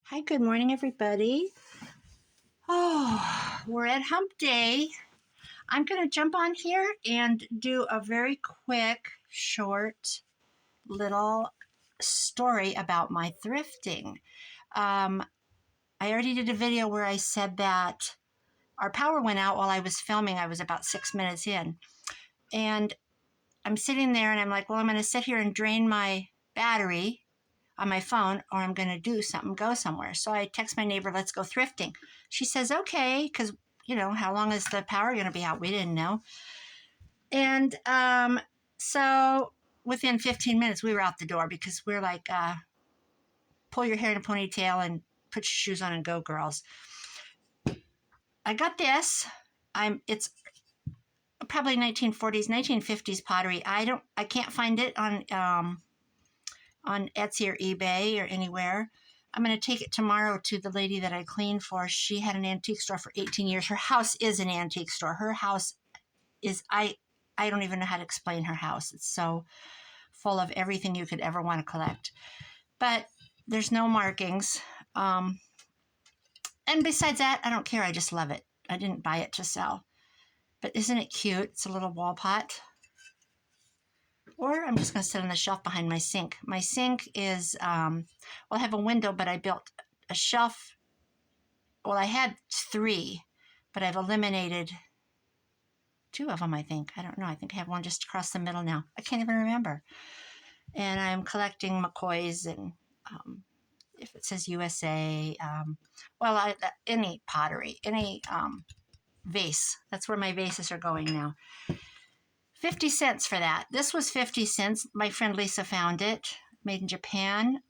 Hi, good morning, everybody. Oh, we're at hump day. I'm going to jump on here and do a very quick, short little story about my thrifting. I already did a video where I said that our power went out while I was filming. I was about 6 minutes in. And I'm sitting there and I'm like, well, I'm going to sit here and drain my battery on my phone, or I'm going to do something, go somewhere. So I text my neighbor, let's go thrifting. She says, okay, because, how long is the power going to be out? We didn't know. And so within 15 minutes, we were out the door because we're like, pull your hair in a ponytail and put your shoes on and go, girls. I got this. It's probably 1940s, 1950s pottery. I can't find it on Etsy or eBay or anywhere. I'm going to take it tomorrow to the lady that I clean for. She had an antique store for 18 years. Her house is an antique store. Her house is, I don't even know how to explain her house. It's so full of everything you could ever want to collect. But there's no markings. And besides that, I don't care. I just love it. I didn't buy it to sell. But isn't it cute? It's a little wall pot. Or I'm just going to sit on the shelf behind my sink. My sink is, I have a window, but I built a shelf. Well, I had 3, but I've eliminated 2 of them, I think. I don't know. I think I have one just across the middle now. I can't even remember. And I'm collecting McCoys and if it says USA, any pottery, any vase. That's where my vases are going now. 50 cents for that. This was 50 cents. My friend Lisa found it, made in Japan.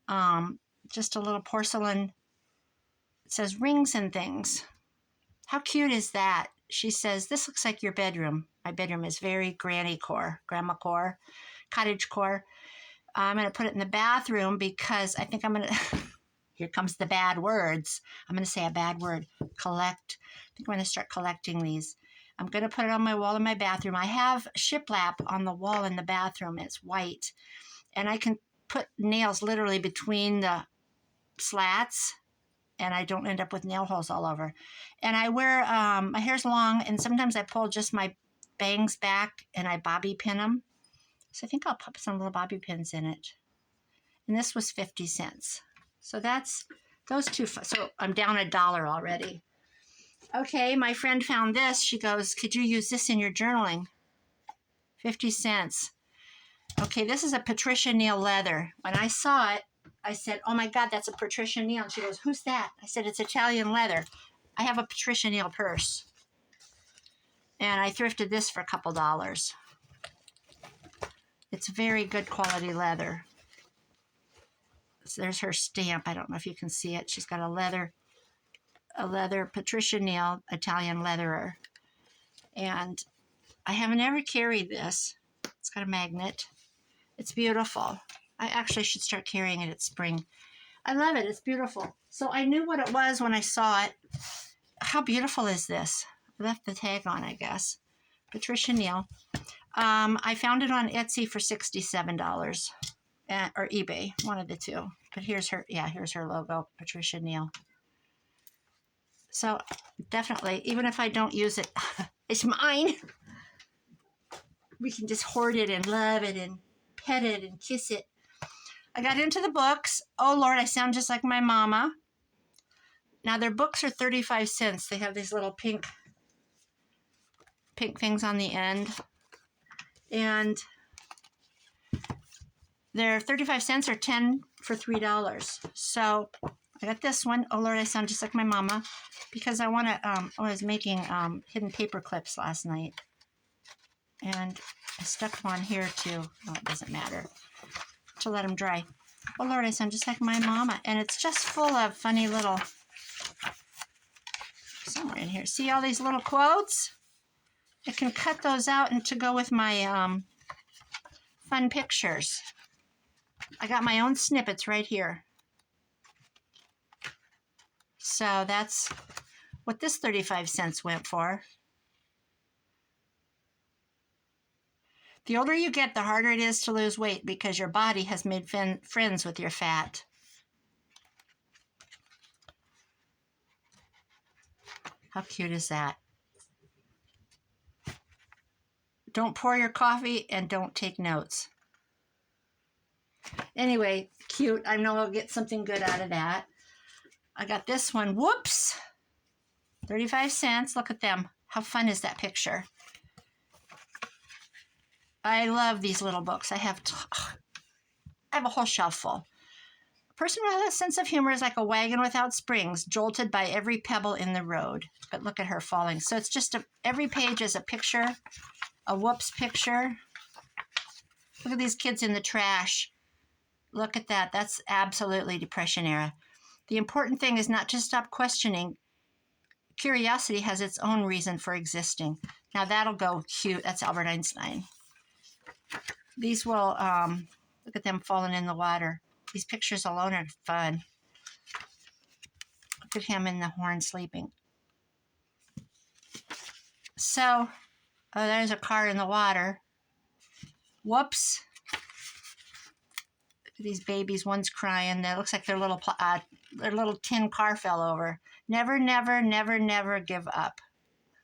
Just a little porcelain. It says rings and things. How cute is that? She says, this looks like your bedroom. My bedroom is very granny core, grandma core, cottage core. I'm going to put it in the bathroom because I think I'm going to, here comes the bad words. I'm going to say a bad word, collect. I think I'm going to start collecting these. I'm going to put it on my wall in my bathroom. I have shiplap on the wall in the bathroom. It's white. And I can put nails literally between the slats, and I don't end up with nail holes all over. And I wear, my hair's long, and sometimes I pull just my bangs back, and I bobby pin them. So I think I'll put some little bobby pins in it. And this was 50 cents. So that's those 2. So I'm down $1 already. Okay, my friend found this. She goes, could you use this in your journaling? 50 cents. Okay, this is a Patricia Nail leather. When I saw it, I said, oh my God, that's a Patricia Nail. And she goes, who's that? I said, it's Italian leather. I have a Patricia Nail purse. And I thrifted this for a couple dollars. It's very good quality leather. So there's her stamp. I don't know if you can see it. She's got a leather Patricia Nail Italian leatherer. And I haven't ever carried this. It's got a magnet. It's beautiful. I actually should start carrying it at spring. I love it. It's beautiful. So I knew what it was when I saw it. How beautiful is this? I left the tag on, I guess. Patricia Nail. I found it on Etsy for $67. Or eBay, one of the 2. But here's her logo, Patricia Nail. So definitely, even if I don't use it, it's mine. We can just hoard it and love it and pet it and kiss it. I got into the books. Oh, Lord, I sound just like my mama. Now, their books are 35 cents. They have these little pink things on the end. And they're 35 cents or 10 for $3. So I got this one. Oh, Lord, I sound just like my mama. Because I want to, I was making hidden paper clips last night. And I stuck one here too. Oh, it doesn't matter. To let them dry. Oh, Lord, I sound just like my mama. And it's just full of funny little, somewhere in here. See all these little quotes? I can cut those out and to go with my fun pictures. I got my own snippets right here. So that's what this 35 cents went for. The older you get, the harder it is to lose weight because your body has made friends with your fat. How cute is that? Don't pour your coffee and don't take notes. Anyway, cute. I know I'll get something good out of that. I got this one. Whoops. 35 cents. Look at them. How fun is that picture? I love these little books. I have a whole shelf full. A person with a sense of humor is like a wagon without springs, jolted by every pebble in the road. But look at her falling. So it's just every page is a picture, a whoops picture. Look at these kids in the trash. Look at that. That's absolutely Depression era. The important thing is not to stop questioning. Curiosity has its own reason for existing. Now that'll go cute. That's Albert Einstein. These will, look at them falling in the water. These pictures alone are fun. Look at him in the horn sleeping. So, oh, there's a car in the water. Whoops. Look at these babies. One's crying. That looks like their little tin car fell over. Never, never, never, never give up.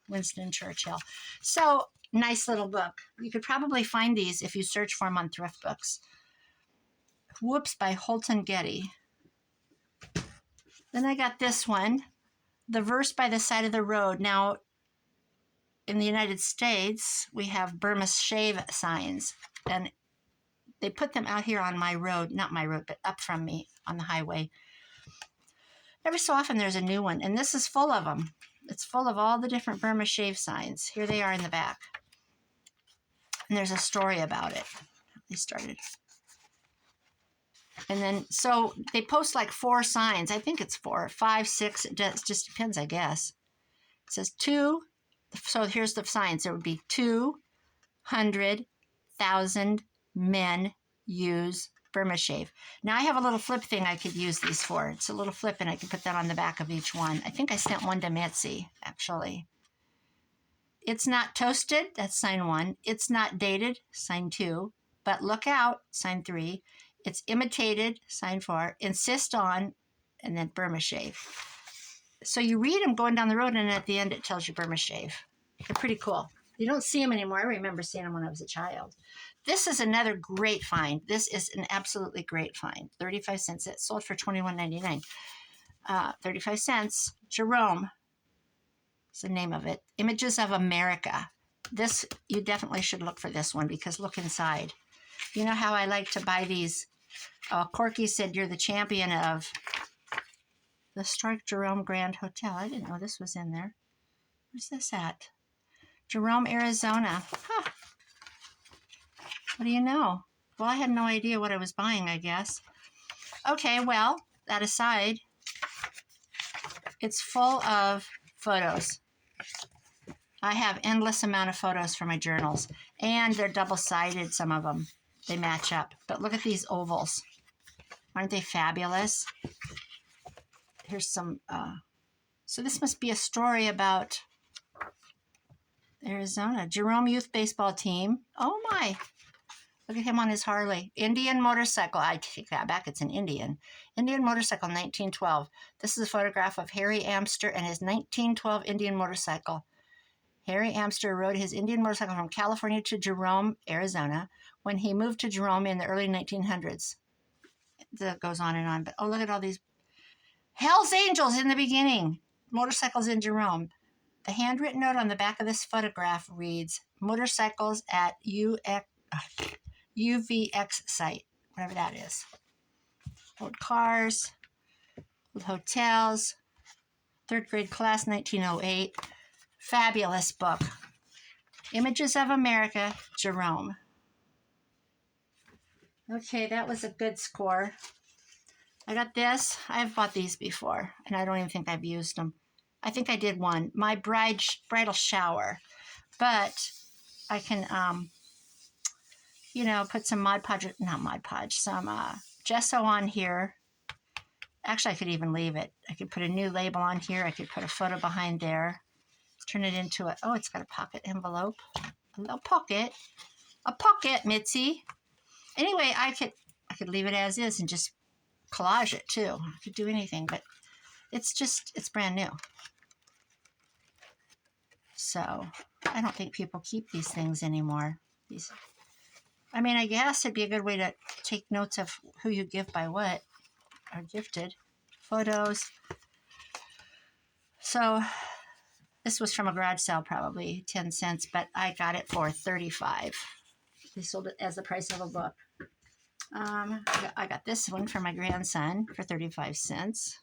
Winston Churchill. So, nice little book. You could probably find these if you search for them on Thrift Books. Whoops by Holton Getty. Then I got this one, The Verse by the Side of the Road. Now, in the United States, we have Burma shave signs, and they put them out here on my road, not my road, but up from me on the highway. Every so often there's a new one, and this is full of them. It's full of all the different Burma shave signs. Here they are in the back. And there's a story about it. They started. And then, so they post like 4 signs. I think it's 4, 5, 6. It just depends, I guess. It says 2. So here's the signs. There would be 200,000 men use Burma shave. Now I have a little flip thing I could use these for. It's a little flip, and I can put that on the back of each one. I think I sent one to Mitzi, actually. It's not toasted. That's sign 1. It's not dated. Sign 2. But look out. Sign 3. It's imitated, sign 4, insist on, and then Burma shave. So you read them going down the road, and at the end it tells you Burma shave. They're pretty cool. You don't see them anymore. I remember seeing them when I was a child. This is another great find. This is an absolutely great find. 35 cents. It sold for $21.99. 35 cents. Jerome is the name of it. Images of America. This, you definitely should look for this one, because look inside. You know how I like to buy these. Corky said you're the champion of the historic Jerome Grand Hotel. I didn't know this was in there. Where's this at? Jerome, Arizona. Huh. What do you know? Well, I had no idea what I was buying, I guess. Okay, well, that aside, it's full of photos. I have endless amount of photos for my journals, and they're double-sided, some of them. They match up. But look at these ovals. Aren't they fabulous? Here's some, so this must be a story about Arizona. Jerome Youth Baseball Team. Oh my. Look at him on his Harley. Indian motorcycle. I take that back. It's an Indian. Indian motorcycle, 1912. This is a photograph of Harry Amster and his 1912 Indian motorcycle. Harry Amster rode his Indian motorcycle from California to Jerome, Arizona, when he moved to Jerome in the early 1900s. That goes on and on. But oh, look at all these Hell's Angels in the beginning. Motorcycles in Jerome. The handwritten note on the back of this photograph reads, motorcycles at UVX site, whatever that is. Old cars, old hotels, 3rd grade class, 1908. Fabulous book. Images of America, Jerome. Okay, that was a good score. I got this. I've bought these before, and I don't even think I've used them. I think I did one. My bridal shower. But I can, put some some gesso on here. Actually, I could even leave it. I could put a new label on here. I could put a photo behind there. Turn it into a, oh, it's got a pocket envelope. A little pocket. A pocket, Mitzi. Anyway, I could leave it as is and just collage it too. I could do anything, but it's brand new. So I don't think people keep these things anymore. I mean, I guess it'd be a good way to take notes of who you give by what are gifted. Photos. So this was from a garage sale, probably 10 cents, but I got it for 35. They sold it as the price of a book. I got this one for my grandson for 35 cents,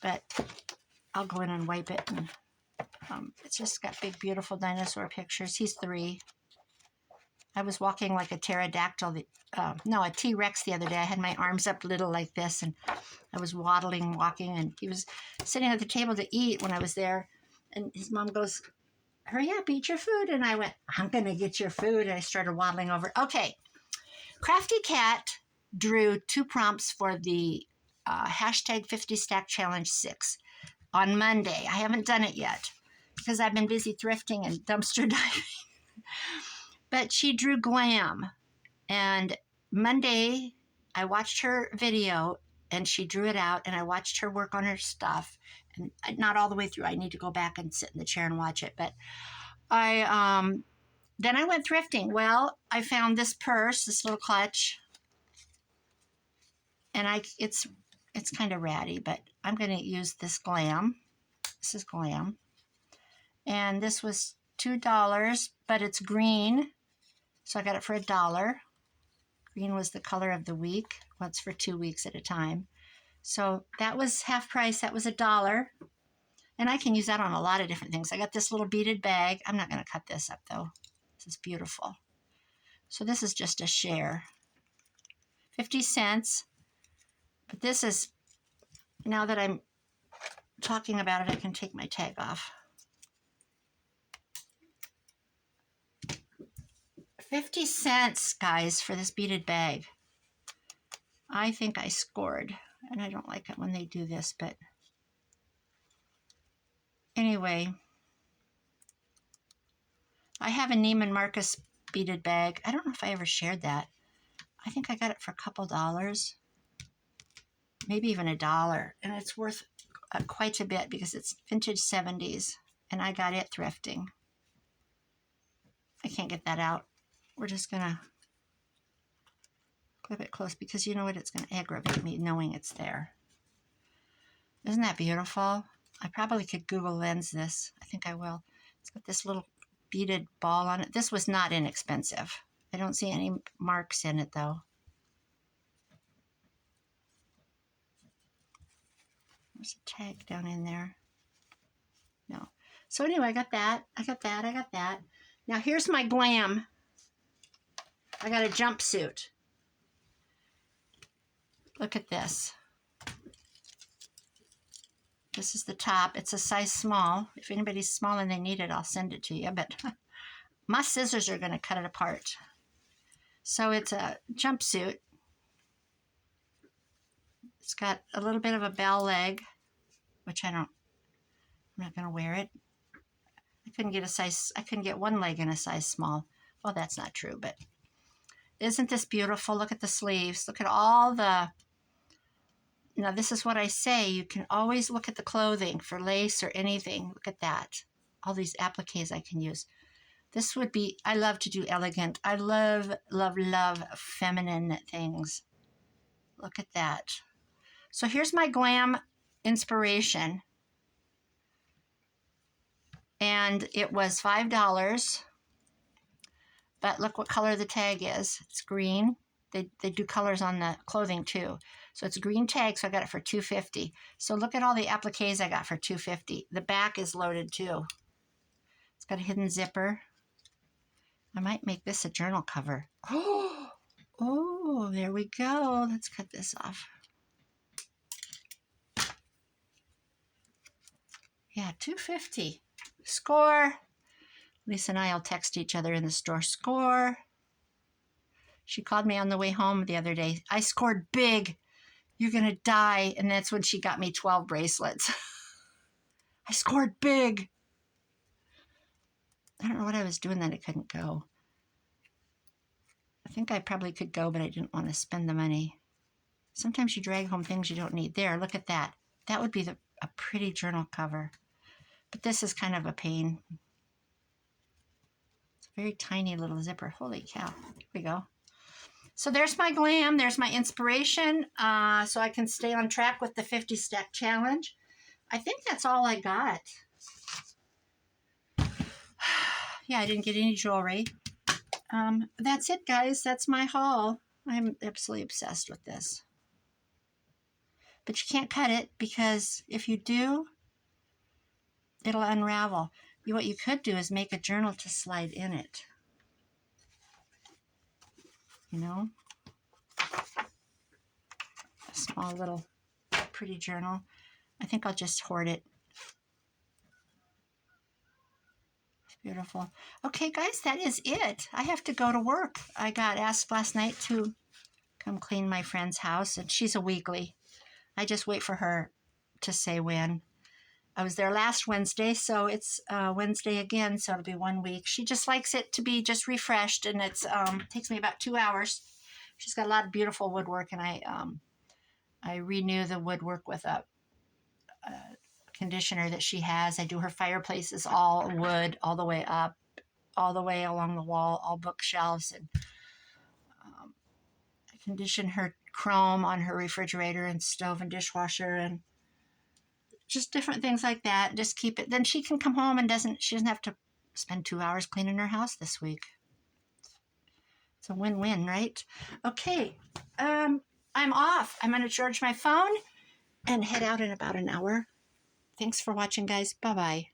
but I'll go in and wipe it. And it's just got big, beautiful dinosaur pictures. He's 3. I was walking like a pterodactyl, a T-Rex the other day. I had my arms up little like this, and I was waddling, walking, and he was sitting at the table to eat when I was there. And his mom goes, hurry up, eat your food. And I went, I'm going to get your food. And I started waddling over. Okay. Crafty Cat drew 2 prompts for the hashtag 50 Stack Challenge 6 on Monday. I haven't done it yet because I've been busy thrifting and dumpster diving. But she drew glam. And Monday, I watched her video and she drew it out, and I watched her work on her stuff. And not all the way through. I need to go back and sit in the chair and watch it. But then I went thrifting. Well, I found this purse, this little clutch. And it's kind of ratty, but I'm going to use this glam. This is glam. And this was $2, but it's green. So I got it for $1. Green was the color of the week. Well, it's for 2 weeks at a time. So that was half price. That was $1. And I can use that on a lot of different things. I got this little beaded bag. I'm not going to cut this up, though. This is beautiful. So this is just a share. 50 cents. But this is, now that I'm talking about it, I can take my tag off. 50 cents, guys, for this beaded bag. I think I scored. And I don't like it when they do this, but anyway. I have a Neiman Marcus beaded bag. I don't know if I ever shared that. I think I got it for a couple dollars. Maybe even $1. And it's worth quite a bit because it's vintage 70s. And I got it thrifting. I can't get that out. We're just going to clip it close because you know what? It's going to aggravate me knowing it's there. Isn't that beautiful? I probably could Google Lens this. I think I will. It's got this little beaded ball on it. This was not inexpensive. I don't see any marks in it, though. There's a tag down in there. No. So anyway, I got that. I got that. Now here's my glam. I got a jumpsuit. Look at this. This is the top. It's a size small. If anybody's small and they need it, I'll send it to you. But my scissors are going to cut it apart. So it's a jumpsuit. It's got a little bit of a bell leg, which I'm not going to wear it. I couldn't get one leg in a size small. Well, that's not true, but isn't this beautiful? Look at the sleeves. Look at all the, now this is what I say. You can always look at the clothing for lace or anything. Look at that. All these appliques I can use. This would be, I love to do elegant. I love, love, love feminine things. Look at that. So here's my glam inspiration. And it was $5. But look what color the tag is. It's green. They do colors on the clothing too. So it's a green tag, so I got it for $2.50. So look at all the appliques I got for $2.50. The back is loaded too. It's got a hidden zipper. I might make this a journal cover. Oh, there we go. Let's cut this off. Yeah, $2.50. Score. Lisa and I will text each other in the store. Score. She called me on the way home the other day. I scored big. You're going to die. And that's when she got me 12 bracelets. I scored big. I don't know what I was doing that I couldn't go. I think I probably could go, but I didn't want to spend the money. Sometimes you drag home things you don't need. There, look at that. That would be a pretty journal cover. But this is kind of a pain. It's a very tiny little zipper. Holy cow. Here we go. So there's my glam. There's my inspiration. So I can stay on track with the 50 stack challenge. I think that's all I got. Yeah, I didn't get any jewelry. That's it, guys. That's my haul. I'm absolutely obsessed with this. But you can't cut it because if you do, it'll unravel. What you could do is make a journal to slide in it. You know? A small little pretty journal. I think I'll just hoard it. Beautiful. Okay, guys, that is it. I have to go to work. I got asked last night to come clean my friend's house, and she's a weekly. I just wait for her to say when. I was there last Wednesday, so it's Wednesday again, so it'll be 1 week. She just likes it to be just refreshed, and it takes me about 2 hours. She's got a lot of beautiful woodwork, and I renew the woodwork with a conditioner that she has. I do her fireplaces all wood, all the way up, all the way along the wall, all bookshelves, and I condition her chrome on her refrigerator and stove and dishwasher, and just different things like that. Just keep it. Then she can come home and she doesn't have to spend 2 hours cleaning her house this week. It's a win-win, right? Okay, I'm off. I'm going to charge my phone and head out in about an hour. Thanks for watching, guys. Bye-bye.